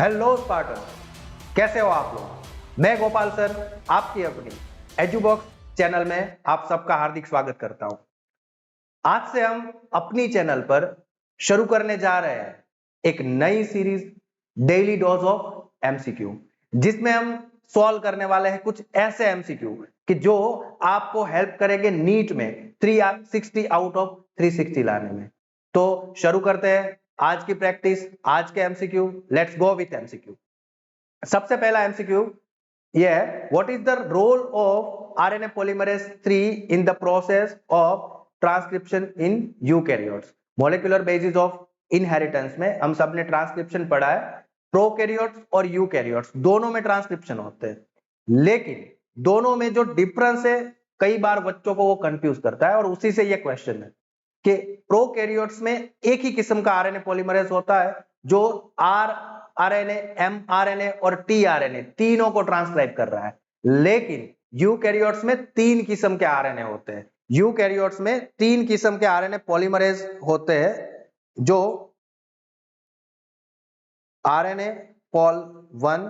Hello Spartan, कैसे हो आप लोग। मैं गोपाल सर आपकी अपनी एजुबॉक्स चैनल में आप सबका हार्दिक स्वागत करता हूं। आज से हम अपनी चैनल पर शुरू करने जा रहे हैं एक नई series daily dose of MCQ, जिसमें हम सॉल्व करने वाले हैं कुछ ऐसे एमसीक्यू कि जो आपको हेल्प करेंगे नीट में 360 आउट ऑफ 360 लाने में। तो शुरू करते हैं आज की प्रैक्टिस, आज के MCQ. Let's go with MCQ. सबसे पहला एमसीक्यू ये है, what is the role of RNA polymerase 3 in the process of transcription in eukaryotes. Molecular basis of inheritance में हम सब ने ट्रांसक्रिप्शन पढ़ा है। प्रोकैरियोट्स और यूकैरियोट्स दोनों में ट्रांसक्रिप्शन होते हैं, लेकिन दोनों में जो डिफरेंस है कई बार बच्चों को वो कंफ्यूज करता है, और उसी से ये क्वेश्चन है कि प्रोकैरियोट्स में एक ही किस्म का आरएनए पॉलीमरेज होता है जो आरएनए, एमआरएनए और टीआरएनए तीनों को ट्रांसक्राइब कर रहा है, लेकिन यूकैरियोट्स में 3 किस्म के आरएनए होते हैं। यूकैरियोट्स में 3 किस्म के आरएनए पॉलीमरेज होते हैं, जो RNA pol 1,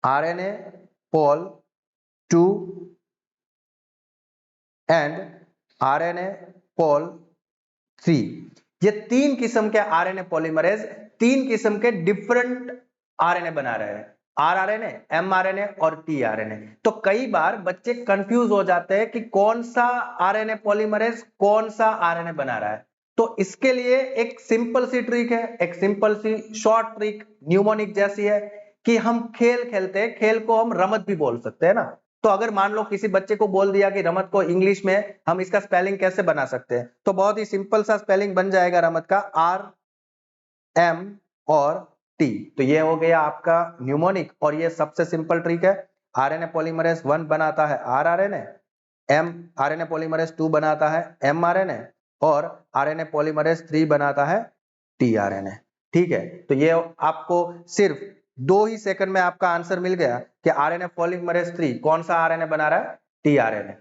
RNA pol 2 and RNA pol 3। ये 3 किस्म के आरएनए पॉलीमरेज 3 किस्म के डिफरेंट आरएनए बना रहे हैं, आरआरएनए, एमआरएनए और टीआरएनए। तो कई बार बच्चे कंफ्यूज हो जाते हैं कि कौन सा आरएनए पॉलीमरेज कौन सा आरएनए बना रहा है। तो इसके लिए एक सिंपल सी ट्रिक है, एक सिंपल सी शॉर्ट ट्रिक न्यूमोनिक जैसी है कि हम खेल खेलते हैं, खेल को हम रमत भी बोल सकते हैं ना। तो अगर मान लो किसी बच्चे को बोल दिया कि रमत को इंग्लिश में हम इसका स्पेलिंग कैसे बना सकते हैं, तो बहुत ही सिंपल सा स्पेलिंग बन जाएगा रमत का, आर एम और टी। तो ये हो गया आपका न्यूमोनिक, और ये सबसे सिंपल ट्रिक है। आरएनए पॉलीमरेज 1 बनाता है आरआरएनए, एम आरएनए पॉलीमरेज 2 बनाता है एमआरएनए, और आरएनए पॉलीमरेज 3 बनाता है टीआरएनए। ठीक है, तो ये आपको सिर्फ 2 ही सेकंड में आपका आंसर मिल गया कि आरएनए पॉलीमरेज 3 कौन सा आरएनए बना रहा है, टीआरएनए।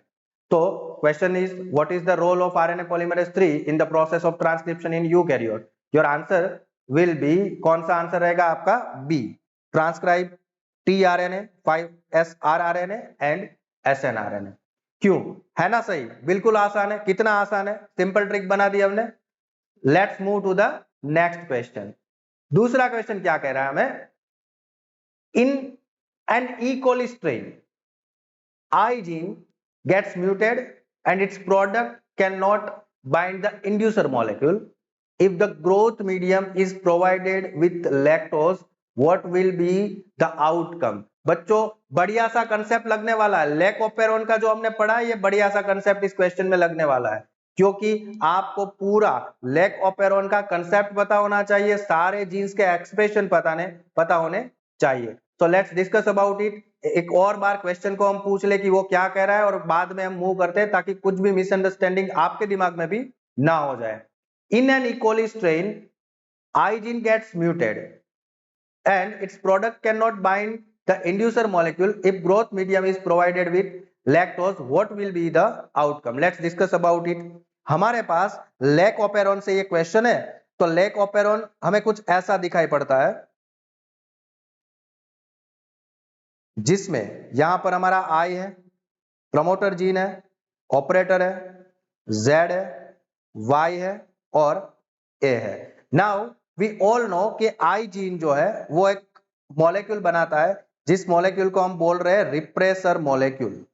तो question is, what is the role of RNA polymerase 3 in the process of transcription in eukaryote. Your answer will be, कौन सा आंसर रहेगा आपका, B, transcribe tRNA, 5s rRNA and snRNA. क्यों है ना सही, बिल्कुल आसान है। कितना आसान है, सिंपल ट्रिक बना दी हमने। Let's move to the next question. दूसरा क्वेश्चन क्या कह रहा है हमें, in an E coli strain I gene gets muted and its product cannot bind the inducer molecule. If the growth medium is provided with lactose, what will be the outcome? बच्चों बढ़िया सा concept लगने वाला है, lack operon का जो हमने पढ़ा है, ये बढ़िया सा कंसेप्ट इस क्वेश्चन में लगने वाला है, क्योंकि आपको पूरा लैक ऑपेरॉन का कंसेप्ट पता होना चाहिए, सारे जीन्स के एक्सप्रेशन पता होने चाहिए। तो लेट्स डिस्कस अबाउट इट। एक और बार क्वेश्चन को हम पूछ ले कि वो क्या कह रहा है, और बाद में हम मूव करते हैं ताकि कुछ भी मिसअंडरस्टैंडिंग आपके दिमाग में भी ना हो जाए। In an E. coli strain I gene gets muted and its product cannot bind the inducer molecule. If growth medium is provided with lactose, what will be the outcome? Let's discuss about it. हमारे पास lack operon से ये question है, तो lack operon हमें कुछ ऐसा दिखाई पड़ता है, जिसमें यहां पर हमारा आई है, प्रमोटर जीन है, ऑपरेटर है, जेड है, वाई है और ए है। नाउ वी ऑल नो कि आई जीन जो है वो एक मॉलिक्यूल बनाता है, जिस मॉलिक्यूल को हम बोल रहे हैं रिप्रेसर मॉलिक्यूल।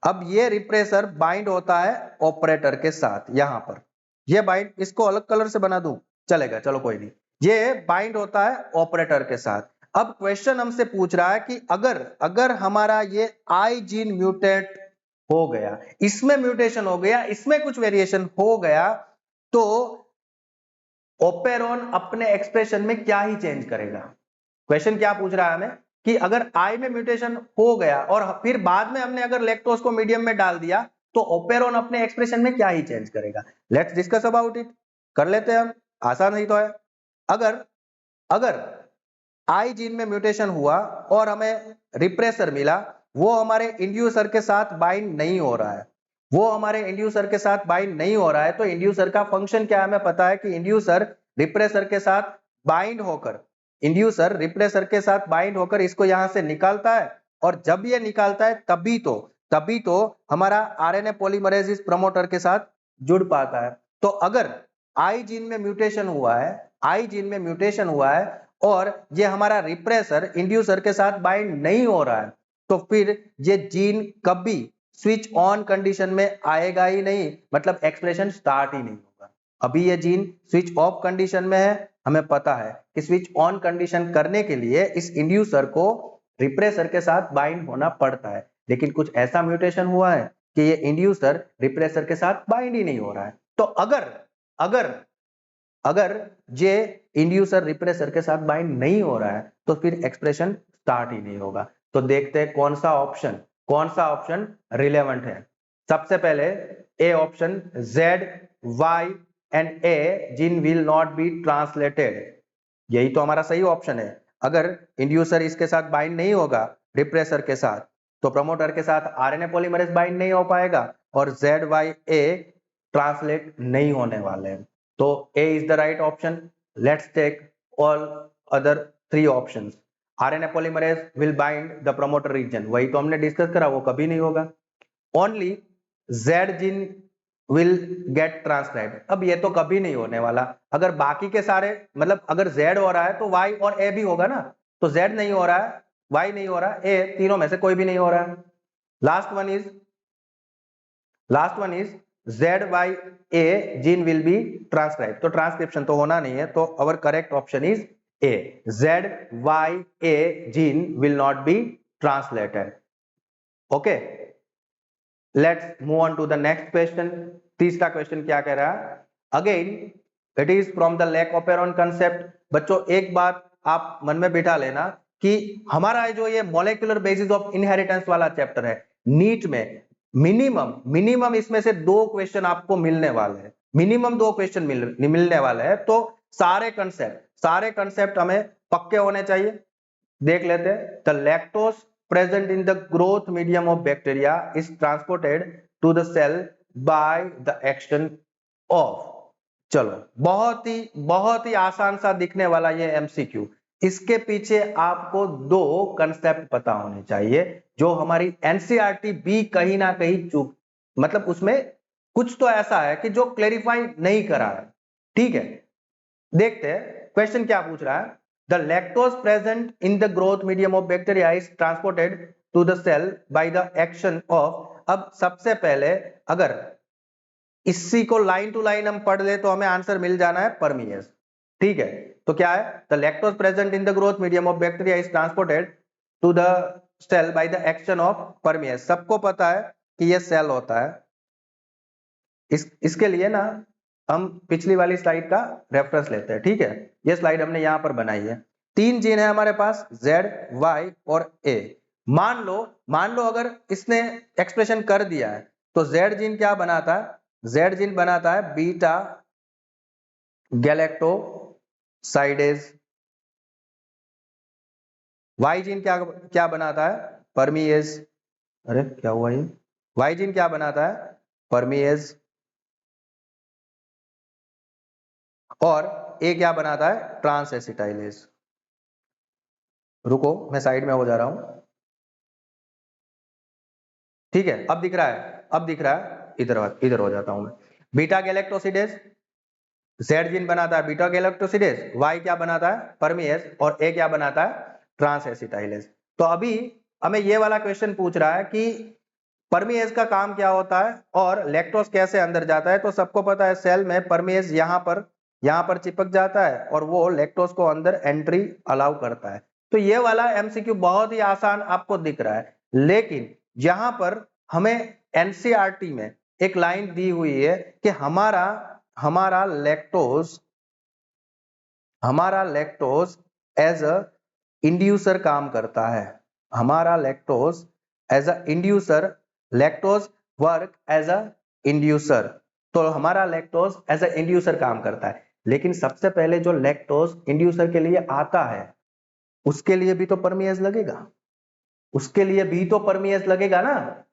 अब ये रिप्रेसर बाइंड होता है ऑपरेटर के साथ, यहां पर ये बाइंड, इसको अलग कलर से बना दूं चलेगा, चलो कोई नहीं, ये बाइंड होता है ऑपरेटर के साथ। अब क्वेश्चन हमसे पूछ रहा है कि अगर हमारा ये आई जीन म्यूटेट हो गया, इसमें म्यूटेशन हो गया, इसमें कुछ वेरिएशन हो गया, तो ओपेरॉन अपने एक्सप्रेशन में क्या ही चेंज करेगा। क्वेश्चन क्या पूछ रहा है हमें कि अगर आई में म्यूटेशन हो गया और फिर बाद में हमने अगर लैक्टोज को मीडियम में डाल दिया, तो ओपेरॉन अपने एक्सप्रेशन में क्या ही चेंज करेगा। लेट्स डिस्कस अबाउट इट, कर लेते हैं हम, आसान ही तो है। अगर आई जीन में म्यूटेशन हुआ और हमें रिप्रेसर मिला, वो हमारे इंड्यूसर के साथ बाइंड नहीं हो रहा है, वो हमारे इंड्यूसर के साथ बाइंड नहीं हो रहा है, तो इंड्यूसर का फंक्शन क्या है हमें पता है कि इंड्यूसर रिप्रेसर के साथ बाइंड होकर, इंड्यूसर रिप्रेसर के साथ बाइंड होकर इसको यहां से निकालता है, और जब ये निकालता है तभी तो हमारा आरएनए पॉलीमरेज इस प्रमोटर के साथ जुड़ पाता है। तो अगर आई जीन में म्यूटेशन हुआ है, आई जीन में म्यूटेशन हुआ है और ये हमारा रिप्रेसर इंड्यूसर के साथ बाइंड नहीं हो रहा है, तो फिर ये जीन कभी स्विच ऑन कंडीशन में आएगा ही नहीं, मतलब एक्सप्रेशन स्टार्ट ही नहीं होगा। अभी ये जीन स्विच ऑफ कंडीशन में है, हमें पता है कि स्विच ऑन कंडीशन करने के लिए इस इंड्यूसर को रिप्रेसर के साथ बाइंड होना पड़ता है, लेकिन कुछ ऐसा म्यूटेशन हुआ है कि ये इंड्यूसर रिप्रेसर के साथ बाइंड ही नहीं हो रहा है। तो अगर अगर अगर ये इंड्यूसर रिप्रेसर के साथ बाइंड नहीं हो रहा है तो फिर एक्सप्रेशन स्टार्ट ही नहीं होगा। तो देखते हैं कौन सा ऑप्शन रिलेवेंट है। सबसे पहले A option, Z, Y and A gene will not be translated, यही तो हमारा सही ऑप्शन है। अगर इंड्यूसर इसके साथ बाइंड नहीं होगा रिप्रेसर के साथ, तो प्रमोटर के साथ आरएनए पॉलीमरेज बाइंड नहीं हो पाएगा और ZYA ट्रांसलेट नहीं होने वाले हैं। तो A is the right option. Let's take all other 3 options. RNA polymerase will bind the promoter region, वही तो हमने डिस्कस करा, वो कभी नहीं होगा। Only Z gene will get transcribed, अब ये तो कभी नहीं होने वाला। अगर बाकी के सारे, मतलब अगर Z हो रहा है तो Y और A भी होगा ना, तो Z नहीं हो रहा है, Y नहीं हो रहा है, A, तीनों में से कोई भी नहीं हो रहा है। Last one is ZYA gene will be transcribe, तो ट्रांसक्रिप्शन तो होना नहीं है, तो our correct option is A, ZYA gene will not be translated. Okay, let's move on to the next question. तीसरा क्वेश्चन क्या कह रहा है? Again it is from the lac operon concept. बच्चों एक बात आप मन में बिठा लेना कि हमारा जो ये मॉलिक्यूलर बेसिस ऑफ इनहेरिटेंस वाला चैप्टर है, नीट में मिनिमम इसमें से 2 क्वेश्चन आपको मिलने वाले हैं, मिनिमम 2 क्वेश्चन मिलने वाले हैं। तो सारे कंसेप्ट हमें पक्के होने चाहिए। देख लेते हैं। The lactose present in the growth medium of bacteria is transported to the cell by the action of, चलो बहुत ही आसान सा दिखने वाला ये एमसीक्यू। इसके पीछे आपको 2 कंसेप्ट पता होने चाहिए जो हमारी एनसीईआरटी भी कहीं ना कहीं चूक, मतलब उसमें कुछ तो ऐसा है कि जो क्लेरिफाई नहीं करा है। ठीक है, देखते हैं क्वेश्चन क्या पूछ रहा है। The lactose present in the growth medium of bacteria is transported to the cell by the action of, अब सबसे पहले अगर इसी को लाइन टू लाइन हम पढ़ ले तो हमें आंसर मिल जाना है परमिएज। ठीक है, तो क्या है? The lactose present in the growth medium of bacteria is transported to the cell by the action of permease। सबको पता है कि यह सेल होता है। इसके लिए ना हम पिछली वाली स्लाइड का रेफरेंस लेते हैं। ठीक है, ये स्लाइड हमने यहां पर बनाई है। 3 जीन है हमारे पास, Z, Y और A। मान लो अगर इसने एक्सप्रेशन कर दिया है तो Z जीन क्या बनाता है? Z जीन बनाता है बीटा गैलेक्टोसाइडेज। Y जीन क्या बनाता है? परमीएज। अरे क्या हुआ ये? Y जीन क्या बनाता है? परमीएज। और ए क्या बनाता है? Trans acetylase. रुको मैं साइड में हो जा रहा हूं। ठीक है, अब दिख रहा है, इधर हो जाता हूं मैं। बीटा गैलेक्टोसिडेज, Z जीन बनाता है बीटा गैलेक्टोसिडेज, Y क्या बनाता है? परमीएज, और A क्या बनाता है? Trans acetylase. तो अभी हमें ये वाला क्वेश्चन पूछ रहा है कि परमीएज का काम क्या होता है और लैक्टोज कैसे अंदर जाता है। तो सबको पता है सेल में परमीएज यहां पर चिपक जाता है और वो लैक्टोज को अंदर एंट्री अलाउ करता है। तो ये वाला एमसीक्यू बहुत ही आसान आपको दिख रहा है, लेकिन यहां पर हमें एनसीईआरटी में एक लाइन दी हुई है कि हमारा लैक्टोज एज अ इंड्यूसर काम करता है। हमारा lactose as a inducer, lactose work as a inducer. तो हमारा लैक्टोज एज अ इंड्यूसर काम करता है, लेकिन सबसे पहले जो लैक्टोज इंड्यूसर के लिए आता है उसके लिए भी तो परमीएज लगेगा, ना।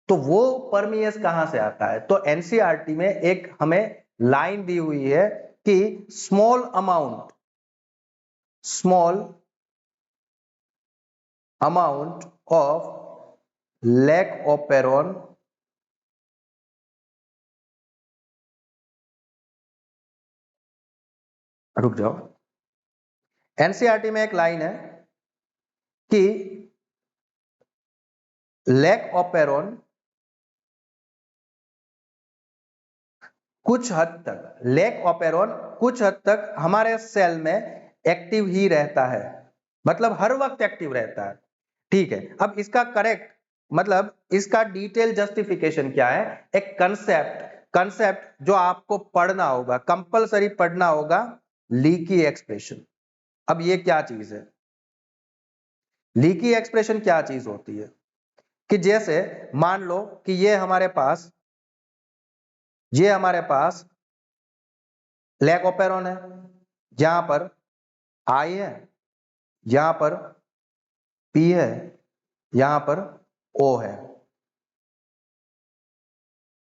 तो वो परमीएज कहां से आता है? तो एनसीईआरटी में एक हमें लाइन दी हुई है कि small amount of lac operon रुक जाओ, एनसीईआरटी में एक लाइन है कि लैक ऑपेरॉन कुछ हद तक हमारे सेल में एक्टिव ही रहता है, मतलब हर वक्त एक्टिव रहता है। ठीक है, अब इसका करेक्ट मतलब इसका डिटेल जस्टिफिकेशन क्या है? एक कंसेप्ट जो आपको पढ़ना होगा, कंपलसरी पढ़ना होगा, लीकी एक्सप्रेशन। अब ये क्या चीज है? लीकी एक्सप्रेशन क्या चीज होती है कि जैसे मान लो कि ये हमारे पास लैक ऑपेरॉन है, जहां पर आई है, यहां पर पी है, यहां पर ओ है,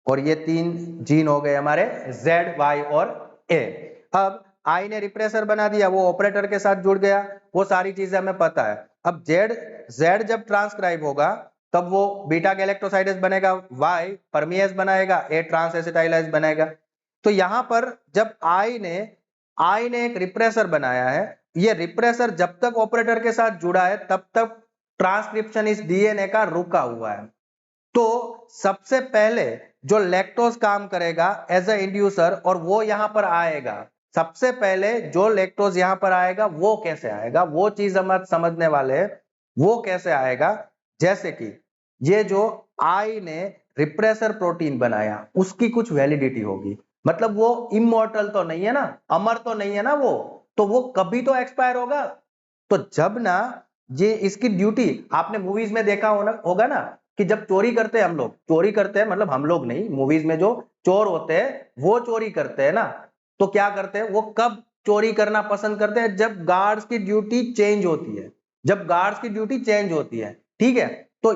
और ये तीन जीन हो गए हमारे जेड, वाई और ए। अब आई ने रिप्रेसर बना दिया, वो ऑपरेटर के साथ जुड़ गया, वो सारी चीजें हमें पता है। अब जेड जब ट्रांसक्राइब होगा तब वो बीटा गैलेक्टोसाइडेज बनेगा, वाई परमिएज बनाएगा, ए ट्रांस एसिटाइलेज बनेगा। तो यहां पर जब आई ने एक रिप्रेसर बनाया है, ये रिप्रेसर जब तक ऑपरेटर के साथ जुड़ा है तब तक ट्रांसक्रिप्शन इस डीएनए का रुका हुआ है। तो सबसे पहले जो लैक्टोज काम करेगा एज अ इंड्यूसर और वो यहां पर आएगा, सबसे पहले जो लैक्टोज यहां पर आएगा वो कैसे आएगा, वो चीज हम समझने वाले हैं। वो कैसे आएगा? जैसे कि ये जो आई ने रिप्रेसर प्रोटीन बनाया उसकी कुछ वैलिडिटी होगी, मतलब वो इमॉर्टल तो नहीं है ना, अमर तो नहीं है ना वो, तो वो कभी तो एक्सपायर होगा। तो जब ना ये इसकी ड्यूटी आपने मूवीज में देखा होगा ना कि जब चोरी करते हैं, हम लोग चोरी करते हैं, मतलब हम लोग नहीं, मूवीज में जो चोर होते हैं वो चोरी करते हैं ना, तो क्या करते हैं वो, कब चोरी करना पसंद करते हैं? जब गार्ड्स की ड्यूटी चेंज होती है, ठीक है। तो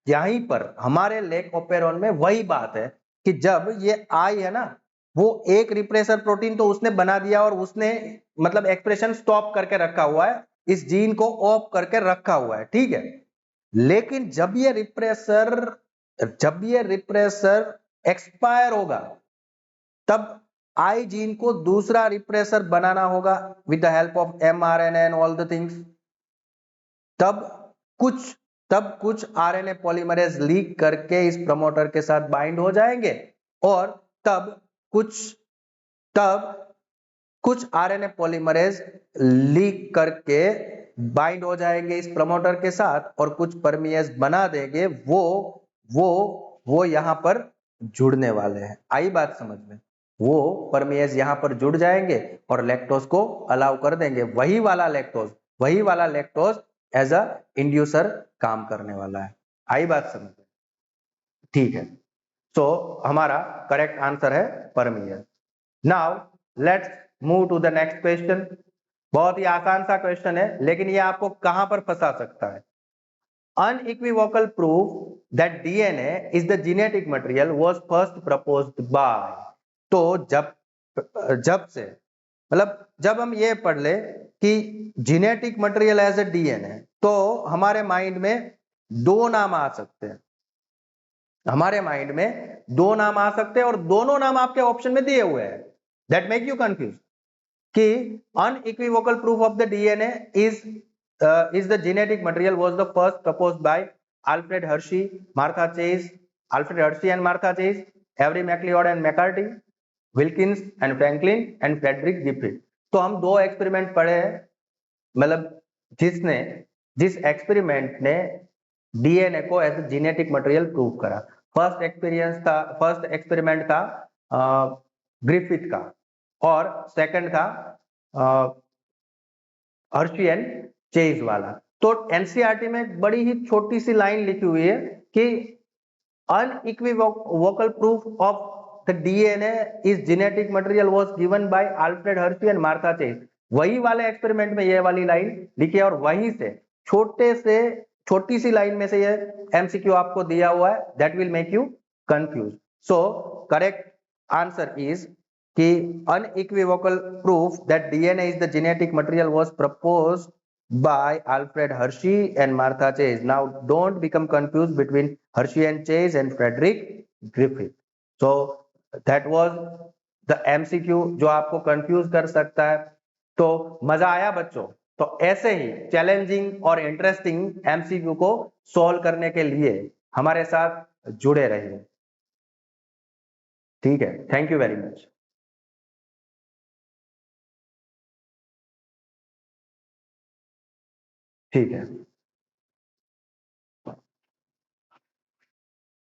यहीं पर हमारे लेक ओपेरॉन में वही बात है कि जब ये आई है ना, वो एक रिप्रेसर प्रोटीन तो उसने बना दिया और उसने मतलब एक्सप्रेशन स्टॉप करके रखा हुआ है, इस जीन को ऑफ करके रखा हुआ है, ठीक है। लेकिन जब ये रिप्रेसर एक्सपायर होगा तब आई जीन को दूसरा रिप्रेसर बनाना होगा with the help of mRNA and all the things. तब कुछ आरएनए पॉलीमरेज लीक करके इस प्रमोटर के साथ बाइंड हो जाएंगे, और तब कुछ आरएनए पॉलीमरेज लीक करके बाइंड हो जाएंगे इस प्रमोटर के साथ और कुछ परमिएज बना देंगे, वो यहां पर जुड़ने वाले हैं। आई बात समझ में? वो परमिएज यहां पर जुड़ जाएंगे और लैक्टोज को अलाउ कर देंगे, वही वाला लैक्टोज एज अ इंड्यूसर काम करने वाला है। आई बात समझ में? ठीक है, तो हमारा करेक्ट आंसर है permease. Now let's move to the next question. बहुत ही आसान सा क्वेश्चन है, लेकिन ये आपको कहां पर फंसा सकता है। unequivocal proof that DNA is the genetic material was first proposed by। तो जब हम ये पढ़ ले कि genetic material as a DNA, तो हमारे माइंड में दो नाम आ सकते हैं, और दोनों नाम आपके ऑप्शन में दिए हुए हैं, दैट मेक यू कंफ्यूज कि unequivocal proof of the DNA is the genetic material was the first proposed by Alfred Hershey and Martha Chase, Avery MacLeod and McCarthy, Wilkins and Franklin and Frederick Gifford। तो हम दो experiment पढ़े हैं, मतलब जिस experiment ने DNA को as genetic material prove करा। फर्स्ट एक्सपेरिमेंट था ग्रिफिथ का, और सेकंड था हर्शी एंड चेज वाला। तो एनसीईआरटी में एक बड़ी ही छोटी सी लाइन लिखी हुई है कि unequivocal proof of the DNA is genetic material was given by Alfred Hershey and Martha Chase। वही वाले एक्सपेरिमेंट में ये वाली लाइन लिखी है, और वहीं से छोटी सी लाइन में से ये एमसीक्यू आपको दिया हुआ है, that will make you confuse. So correct answer is कि unequivocal proof that DNA is the genetic material was proposed by Alfred Hershey and Martha Chase. Now, don't become confused between Hershey and Chase and Frederick Griffith. So, that was the MCQ जो आपको confuse कर सकता है. तो मजा आया बच्चों? तो ऐसे ही चैलेंजिंग और इंटरेस्टिंग एमसीक्यू को सॉल्व करने के लिए हमारे साथ जुड़े रहिए. ठीक है, थैंक यू वेरी मच. ठीक है.